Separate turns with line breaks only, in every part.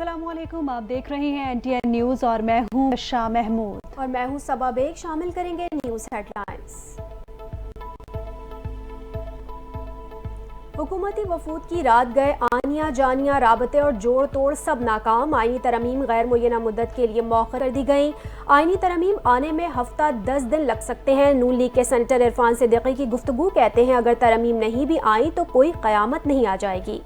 अस्सलामुअलैकुम, आप देख रहे हैं NTN न्यूज़ और मैं हूँ शाह महमूद
और मैं हूँ सबा बेग। शामिल करेंगे न्यूज़ हेडलाइंस। हुकूमती वफूद की रात गए आनिया जानिया राबते और जोड़ तोड़ सब नाकाम। आईनी तरमीम गैर मुय्यना मुद्दत के लिए मौखर कर दी गई। आईनी तरमीम आने में हफ्ता 10 दिन लग सकते हैं। नून लीग के सेनेटर इरफान सिद्दीकी की गुफ्तगू, कहते हैं अगर तरमीम नहीं भी आई तो कोई क़यामत नहीं आ जाएगी।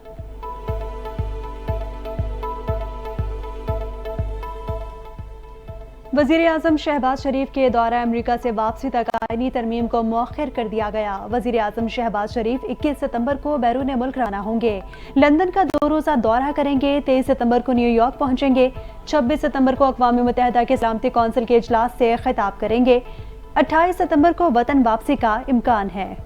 वज़ीर-ए-आज़म शहबाज शरीफ के दौरा अमेरिका से वापसी तक आईनी तरमीम को मौखर कर दिया गया। वज़ीर-ए-आज़म शहबाज शरीफ 21 सितंबर को बैरून मुल्क रवाना होंगे। लंदन का 2 रोज़ा दौरा करेंगे। 23 सितंबर को न्यूयॉर्क पहुंचेंगे। 26 सितंबर को अक़वाम मुत्तहिदा के सलामती कौंसिल के इजलास से खिताब करेंगे। 28 सितंबर को वतन वापसी का इम्कान है।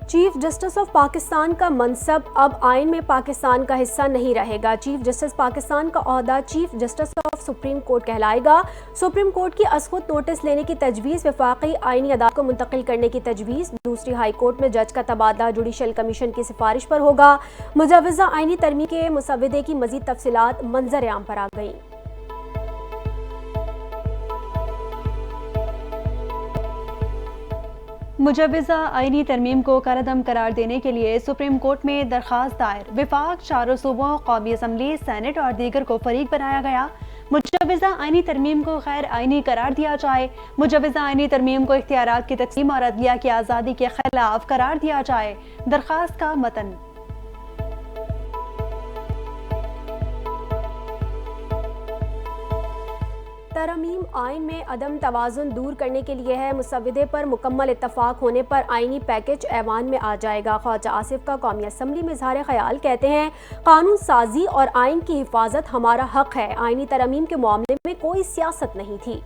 चीफ जस्टिस ऑफ पाकिस्तान का मनसब अब आइन में पाकिस्तान का हिस्सा नहीं रहेगा। चीफ जस्टिस पाकिस्तान का ओहदा chief justice of supreme court कहलाएगा। सुप्रीम कोर्ट की अज़ख़ुद नोटिस लेने की तजवीज़, वफाकी आइनी अदालत को मुंतकिल करने की तजवीज़, दूसरी हाई कोर्ट में जज का तबादला जुडिशल कमीशन की सिफारिश पर होगा। मुजव्वज़ा आइनी तरमीम के मुसव्वदे की मज़ीद तफसीलात मंजर आम पर आ गई।
मुजव्वज़ा आईनी तरमीम को कारदम करार देने के लिए सुप्रीम कोर्ट में दरखास्त दायर। विफाक, चारों सूबों, कौमी असम्बली, सेनेट और दीगर को फरीक बनाया गया। मुजव्वज़ा आईनी तरमीम को गैर आईनी करार दिया जाए। मुजव्वज़ा आईनी तरमीम को इख्तियारात की तक़सीम और अदलिया की आज़ादी के खिलाफ करार दिया जाए। दरखास्त का मतन।
तरमीम आइन में अदम तवाज़ुन दूर करने के लिए है। मुसव्वदे पर मुकम्मल इत्तफाक होने पर आइनी पैकेज ऐवान में आ जाएगा। ख्वाजा आसिफ का कौमी असम्बली में इज़हार ख्याल, कहते हैं कानून साजी और आइन की हिफाजत हमारा हक है। आइनी तरमीम के मामले में कोई सियासत नहीं थी।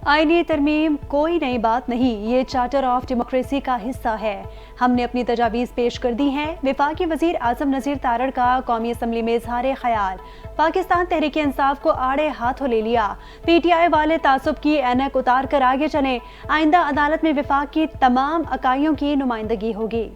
आईनी तरमीम कोई नई बात नहीं, ये चार्टर ऑफ डेमोक्रेसी का हिस्सा है। हमने अपनी तजावीज़ पेश कर दी हैं। वफाकी वज़ीर आज़म नज़ीर तारड़ का कौमी असम्बली में इज़हार ख्याल, पाकिस्तान तहरीक इंसाफ को आड़े हाथों ले लिया। PTI वाले तासुब की ऐनक उतार कर आगे चलें। आइंदा अदालत में वफाक की तमाम अकाइयों की नुमाइंदगी होगी।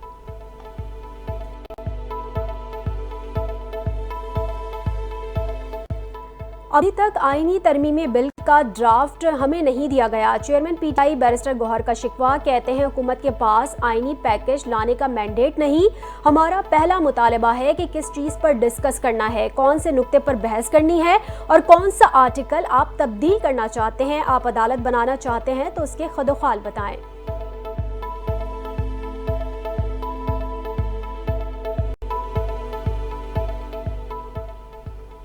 अभी तक आईनी तरमीमी बिल का ड्राफ्ट हमें नहीं दिया गया। चेयरमैन PTI बैरिस्टर गौहर का शिकवा, कहते हैं हुकूमत के पास आईनी पैकेज लाने का मैंडेट नहीं। हमारा पहला मुतालबा है कि किस चीज़ पर डिस्कस करना है, कौन से नुक्ते पर बहस करनी है और कौन सा आर्टिकल आप तब्दील करना चाहते हैं। आप अदालत बनाना चाहते हैं तो उसके खुदोखाल बताएं।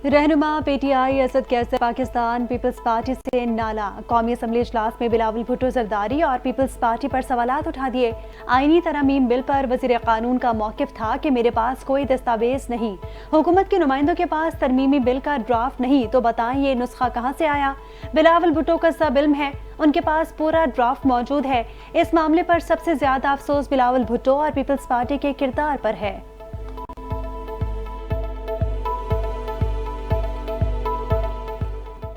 रहनुमा PTI Asad Qaiser Pakistan peoples party से नाला। कौमी असम्बली इजलास में बिलावल भुट्टो जरदारी और पीपल्स पार्टी पर सवालात उठा दिए। आईनी तरमीम बिल पर वज़ीर कानून का मौक़िफ़ था कि मेरे पास कोई दस्तावेज नहीं। हुकूमत के नुमाइंदों के पास तरमीमी बिल का ड्राफ्ट नहीं तो बताएं ये नुस्खा कहाँ से आया। बिलावल भुट्टो का सब इल्म है, उनके पास पूरा ड्राफ्ट मौजूद है। इस मामले पर सबसे ज्यादा अफसोस बिलावल भुट्टो और पीपल्स पार्टी के किरदार पर है।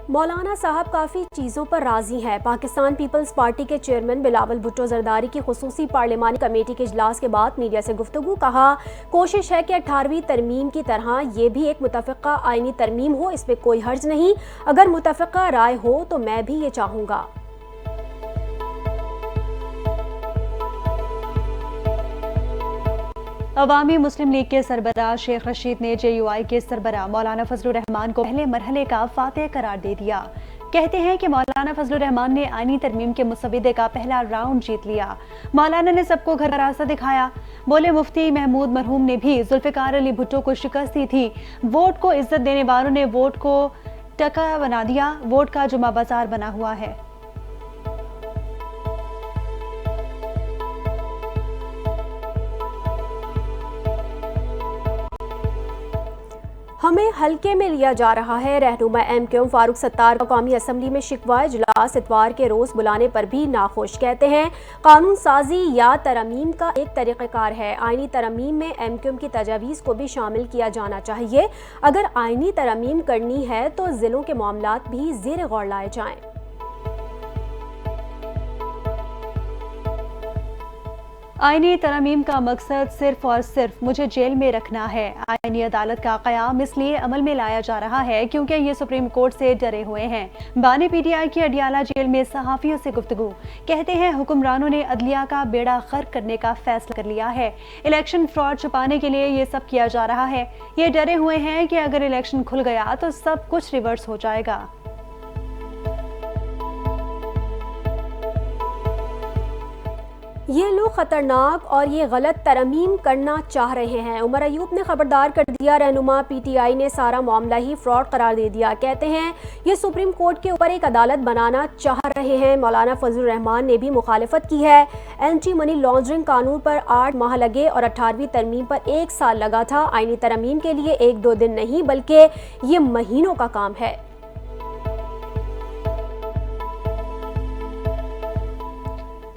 मौलाना साहब काफ़ी चीज़ों पर राजी हैं। पाकिस्तान पीपल्स पार्टी के चेयरमैन बिलावल भुट्टो जरदारी की खुसूसी पार्लिमानी कमेटी के इजलास के बाद मीडिया से गुफ्तगू, कहा कोशिश है कि 18वीं तरमीम की तरह ये भी एक मुतफ़िक़ा आइनी तरमीम हो, इसमें कोई हर्ज नहीं। अगर मुतफ़िक़ा राय हो तो मैं भी ये चाहूँगा।
अवामी मुस्लिम लीग के सरबराह शेख रशीद ने JUI के सरबराह मौलाना फजलुर रहमान को पहले मरहले का फातेह करार दे दिया। कहते हैं कि मौलाना फजलुर रहमान ने आईनी तरमीम के मुसव्वदे का पहला राउंड जीत लिया। मौलाना ने सबको घर का रास्ता दिखाया। बोले मुफ्ती महमूद मरहूम ने भी जुल्फ़िकार अली भुट्टो को शिकस्त दी थी। वोट को इज्जत देने वालों ने वोट को टका बना दिया। वोट का जुमा बाजार बना हुआ है।
हमें हल्के में लिया जा रहा है। रहनुमा MQM फारूक सत्तार का कौमी असम्बली में शिकवा, इजलास इतवार के रोज बुलाने पर भी नाखुश। कहते हैं कानून साजी या तरमीम का एक तरीक़ाकार है। आइनी तरमीम में MQM की तजावीज़ को भी शामिल किया जाना चाहिए। अगर आइनी तरमीम करनी है तो ज़िलों के मामलात भी ज़ेर गौर लाए जाएं।
आईनी तरमीम का मकसद सिर्फ और सिर्फ मुझे जेल में रखना है। आईनी अदालत का क़याम इसलिए अमल में लाया जा रहा है क्योंकि ये सुप्रीम कोर्ट से डरे हुए हैं। बानी पीटीआई की अडियाला जेल में सहाफ़ियों से गुफ्तगू, कहते हैं हुक्मरानों ने अदलिया का बेड़ा गर्क करने का फैसला कर लिया है। इलेक्शन फ्रॉड छुपाने के लिए ये सब किया जा रहा है। ये डरे हुए हैं कि अगर इलेक्शन खुल गया तो सब कुछ रिवर्स हो जाएगा।
ये लोग खतरनाक और ये गलत तरमीम करना चाह रहे हैं। उमर अयूब ने खबरदार कर दिया। रहनुमा पीटीआई ने सारा मामला ही फ्रॉड करार दे दिया। कहते हैं ये सुप्रीम कोर्ट के ऊपर एक अदालत बनाना चाह रहे हैं। मौलाना फजलुर रहमान ने भी मुखालिफत की है। एंटी मनी लॉन्ड्रिंग कानून पर 8 माह लगे और 18वीं तरमीम पर 1 साल लगा था। आईनी तरमीम के लिए 1-2 दिन नहीं बल्कि ये महीनों का काम है।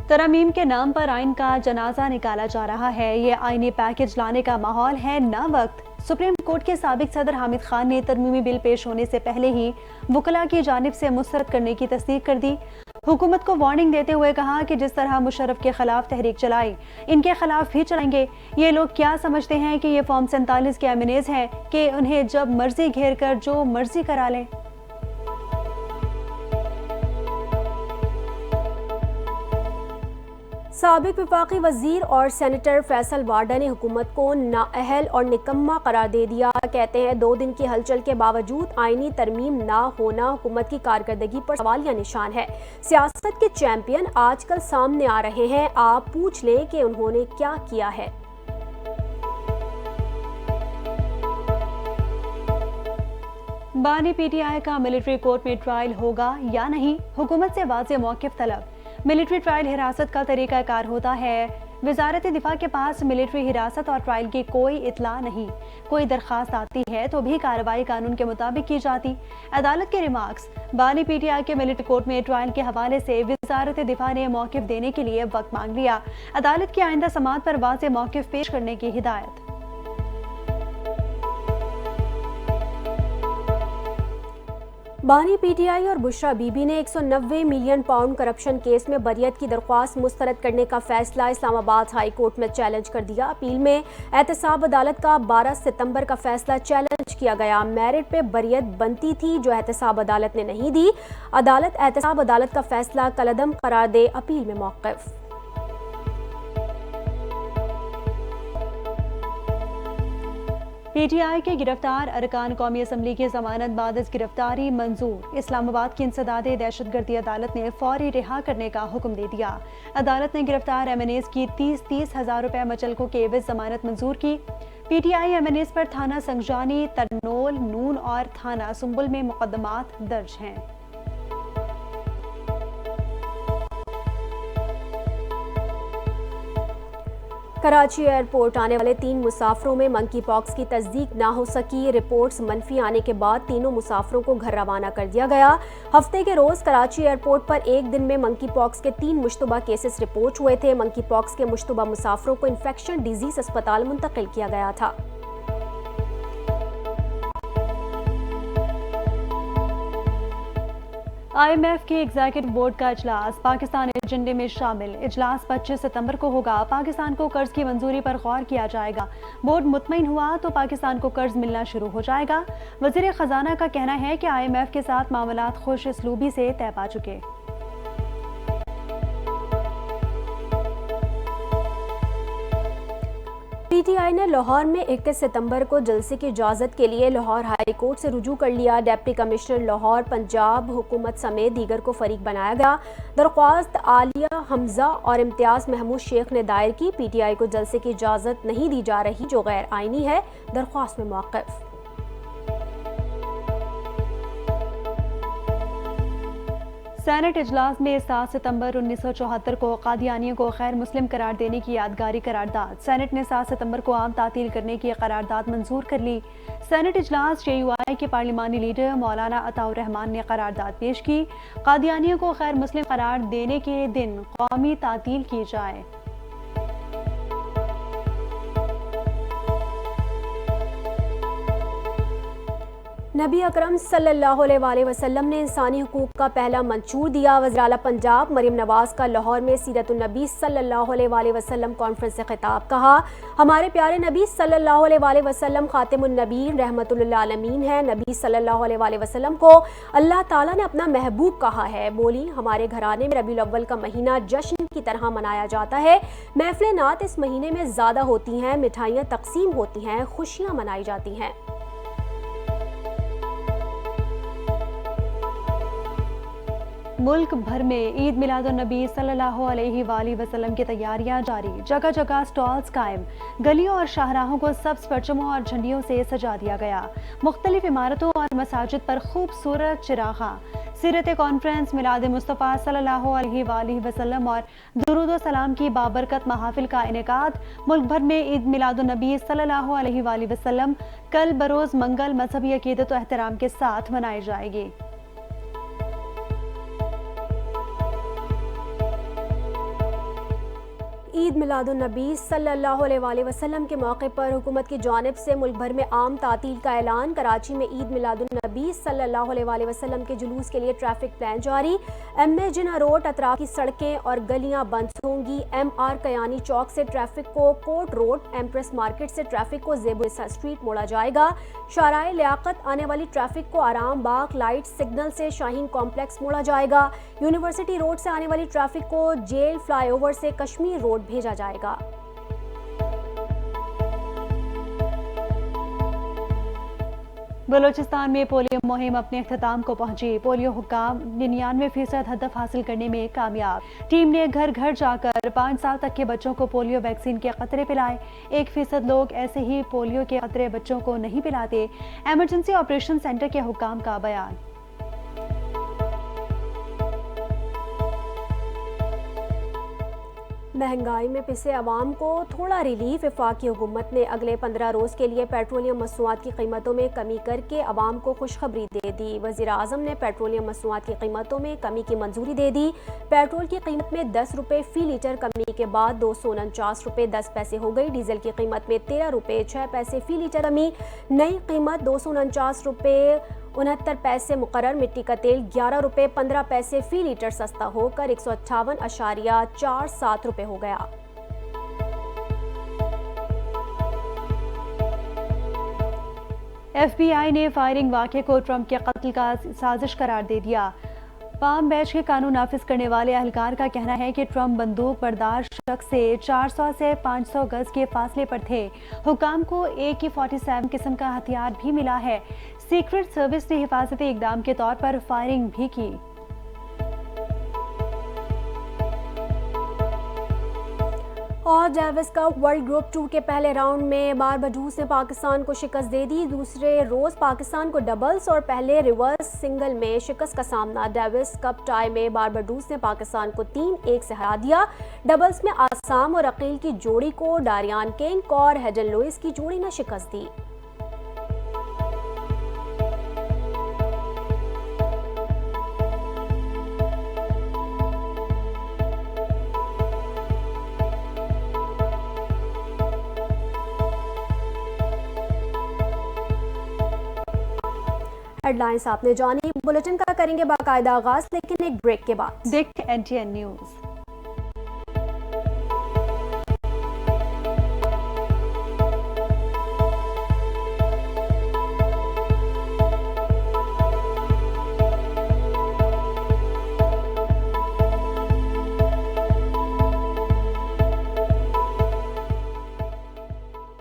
तरमीम के नाम पर आइन का जनाजा निकाला जा रहा है। ये आईनी पैकेज लाने का माहौल है न वक्त। सुप्रीम कोर्ट के साबिक सदर हामिद खान ने तरमीमी बिल पेश होने से पहले ही वकला की जानिब से मुस्तरद करने की तस्दीक कर दी। हुकूमत को वार्निंग देते हुए कहा कि जिस तरह मुशर्रफ के खिलाफ तहरीक चलाई, इनके खिलाफ भी चलाएंगे। ये लोग क्या समझते हैं कि ये फॉर्म 47 के एमिनेज हैं कि उन्हें जब मर्जी घेर कर जो मर्जी करा लें।
साबिक वफाकी वजीर और सेनेटर फैसल वाडा ने हुकूमत को नाअहल और निकम्मा करार दे दिया। कहते हैं 2 दिन की हलचल के बावजूद आईनी तरमीम ना होना हुकूमत की कारकर्दगी पर सवालिया निशान है। सियासत के चैंपियन आजकल सामने आ रहे हैं। आप पूछ लें कि उन्होंने क्या किया है।
बानी पीटीआई का मिलिट्री कोर्ट में ट्रायल होगा या नहीं, हुकूमत से वाज़ेह मौक़िफ़ तलब। मिलिट्री ट्रायल हिरासत का तरीक़ाकार होता है। वज़ारत दिफा के पास मिलिट्री हिरासत और ट्रायल की कोई इतला नहीं। कोई दरख्वास्त आती है तो भी कार्रवाई कानून के मुताबिक की जाती। अदालत के रिमार्क्स। बानी पीटीआई के मिलिट्री कोर्ट में ट्रायल के हवाले से वज़ारत दिफा ने मौक़िफ़ देने के लिए वक्त मांग लिया। अदालत की आइंदा समाअत पर वाज़ेह मौक़िफ़ पेश करने की हिदायत।
बानी पीटीआई और बुशरा बीबी ने 190 मिलियन पाउंड करप्शन केस में बरियत की दरख्वास्त मुस्तरद करने का फैसला इस्लामाबाद हाई कोर्ट में चैलेंज कर दिया। अपील में एहतसाब अदालत का 12 सितंबर का फैसला चैलेंज किया गया। मेरिट पे बरियत बनती थी जो एहतसाब अदालत ने नहीं दी। अदालत एहतसाब अदालत का फैसला कलअदम करार दे। अपील में मौक़िफ़।
पीटीआई के गिरफ्तार अरकान कौमी असम्बली की जमानत बाद गिरफ्तारी मंजूर। इस्लामाबाद की इंसदादे दहशतगर्दी अदालत ने फौरी रिहा करने का हुक्म दे दिया। अदालत ने गिरफ्तार एमएनएस की 30-30 हज़ार रुपए मचलकों के एवज जमानत मंजूर की। पीटीआई एमएनएस पर थाना संगजानी, तरनोल, नून और थाना सुंबुल में मुकदमात दर्ज हैं।
कराची एयरपोर्ट आने वाले 3 मुसाफिरों में मंकी पॉक्स की तस्दीक ना हो सकी। रिपोर्ट्स मनफी आने के बाद तीनों मुसाफिरों को घर रवाना कर दिया गया। हफ्ते के रोज कराची एयरपोर्ट पर एक दिन में मंकी पॉक्स के 3 मुश्तबा केसेस रिपोर्ट हुए थे। मंकी पॉक्स के मुश्तबा मुसाफिरों को इन्फेक्शन डिजीज अस्पताल मुंतकिल किया गया था।
IMF के एग्जीक्यूटिव बोर्ड का इजलास पाकिस्तान एजेंडे में शामिल। इजलास 25 सितंबर को होगा। पाकिस्तान को कर्ज की मंजूरी पर गौर किया जाएगा। बोर्ड मुतमईन हुआ तो पाकिस्तान को कर्ज मिलना शुरू हो जाएगा। वजीर खजाना का कहना है कि IMF के साथ मामलात खुश इसलूबी से तय पा चुके।
पीटीआई ने लाहौर में 21 सितंबर को जलसे की इजाज़त के लिए लाहौर हाई कोर्ट से रुजू कर लिया। डिप्टी कमिश्नर लाहौर पंजाब हुकूमत समेत दीगर को फरीक बनाया गया। दरख्वास्त आलिया हमजा और इम्तियाज महमूद शेख ने दायर की। पीटीआई को जलसे की इजाज़त नहीं दी जा रही जो गैर आइनी है। दरख्वास्त में मौक़िफ़।
सेनेट इजलास में 7 सितंबर 1974 को कादियानियों को गैर मुस्लिम करार देने की यादगारी करारदाद। सेनेट ने 7 सितंबर को आम तातील करने की करारदाद मंजूर कर ली। सेनेट इजलास JUI के पार्लिमानी लीडर मौलाना अताउर रहमान ने करारदाद पेश की। कादियानियों को गैर मुस्लिम करार देने के दिन कौमी तातील की जाए।
नबी अकरम सल्लल्लाहु अलैहि वसल्लम ने इंसानी हुकूक का पहला मंशूर दिया। वज़ीर आला पंजाब मरीम नवाज का लाहौर में सीरतुन नबी सल्लल्लाहु अलैहि वसल्लम कॉन्फ्रेंस से खिताब। कहा, हमारे प्यारे नबी सल्लल्लाहु अलैहि वसल्लम खातिमुन नबीय्यीन रहमतुल लिल आलमीन है। नबी सल्लल्लाहु अलैहि वसल्लम को अल्लाह ताला ने अपना महबूब कहा है। बोली, हमारे घराने में रबीउल अव्वल का महीना जश्न की तरह मनाया जाता है। महफिल नात इस महीने में ज़्यादा होती हैं, मिठाइयाँ तकसीम होती हैं, खुशियाँ मनाई जाती हैं।
मुल्क भर में ईद मिलादुन्नबी सल्लल्लाहु अलैहि वसल्लम की तैयारियां जारी। जगह जगह स्टॉल्स कायम। गलियों और शाहराहों को सब्ज परचमों और झंडियों से सजा दिया गया। मुख्तलिफ इमारतों और मसाजिद पर खूबसूरत चिरागा। सीरत कॉन्फ्रेंस मिलाद मुस्तफ़ा सल्लल्लाहु अलैहि वसल्लम और दुरूद व सलाम की बाबरकत महाफिल का इनेकाद। मुल्क भर में ईद मिलादुन्नबी सल्लल्लाहु अलैहि वसल्लम कल बरोज़ मंगल मजहबी अकीदत व एहतराम के साथ मनाई जाएगी।
ईद मिलादुन्नबी सल्लल्लाहु अलैहि वसल्लम के मौके पर हुकूमत की जानिब से मुल्क भर में आम तातील का ऐलान। कराची में ईद मिलादुन्नबी सल्लल्लाहु अलैहि वसल्लम के जुलूस के लिए ट्रैफिक प्लान जारी। एम.ए. जिन्ना रोड अतराफ की सड़कें और गलियां बंद होंगी। M.R. कयानी चौक से ट्रैफिक को कोर्ट रोड, एम्प्रेस मार्केट से ट्रैफिक को ज़ेबुनिसा स्ट्रीट मोड़ा जाएगा। शाराए लियाकत आने वाली ट्रैफिक को आराम बाग लाइट सिग्नल से शाहीन कॉम्प्लेक्स मोड़ा जाएगा। यूनिवर्सिटी रोड से आने वाली ट्रैफिक को जेल फ्लाईओवर से कश्मीर रोड भेजा जाएगा।
बलोचिस्तान में पोलियो मुहिम अपने अख्ताम को पहुंची। पोलियो हुक्काम 99% हदफ हासिल करने में कामयाब। टीम ने घर घर जाकर 5 साल तक के बच्चों को पोलियो वैक्सीन के कतरे पिलाए। 1% लोग ऐसे ही पोलियो के कतरे बच्चों को नहीं पिलाते। एमरजेंसी ऑपरेशन सेंटर के हुक्काम का बयान।
महंगाई में पिसे अवाम को थोड़ा रिलीफ। वफाकी हुकूमत ने अगले 15 रोज़ के लिए पेट्रोलियम मसनूआत की कीमतों में कमी करके अवाम को खुशखबरी दे दी। वज़ीर आज़म ने पेट्रोलियम मसनूआत की कीमतों में कमी की मंजूरी दे दी। पेट्रोल की कीमत में 10 रुपये फ़ी लीटर कमी के बाद 249 रुपये 10 पैसे हो गई। डीजल की कीमत में 13 रुपये 6 पैसे फ़ी लीटर कमी। नई कीमत 249 रुपये 69 पैसे मुकर्रर। मिट्टी का तेल 11 रुपये 15 पैसे फ़ी लीटर सस्ता होकर 158.47 रुपये हो गया।
FBI ने फायरिंग वाक़े को ट्रंप के कत्ल का साजिश करार दे दिया। पाम बैच के कानून नाफिज करने वाले अहलकार का कहना है कि ट्रंप बंदूक बर्दार शख्स से 400 से 500 गज के फासले पर थे। हुकाम को AK-47 किस्म का हथियार भी मिला है। सीक्रेट सर्विस ने हिफाजती इकदाम के तौर पर फायरिंग भी की।
और डेविस कप वर्ल्ड ग्रुप 2 के पहले राउंड में बारबाडोस ने पाकिस्तान को शिकस्त दे दी। दूसरे रोज पाकिस्तान को डबल्स और पहले रिवर्स सिंगल में शिकस्त का सामना। डेविस कप टाई में बारबाडोस ने पाकिस्तान को 3-1 से हरा दिया। डबल्स में आसाम और अकील की जोड़ी को डारियान किंग और हेडन लुइस की जोड़ी ने शिकस्त दी। हेडलाइंस आपने जानी। बुलेटिन का करेंगे बाकायदा आगाज, लेकिन एक ब्रेक के बाद।
देखते NTN न्यूज़।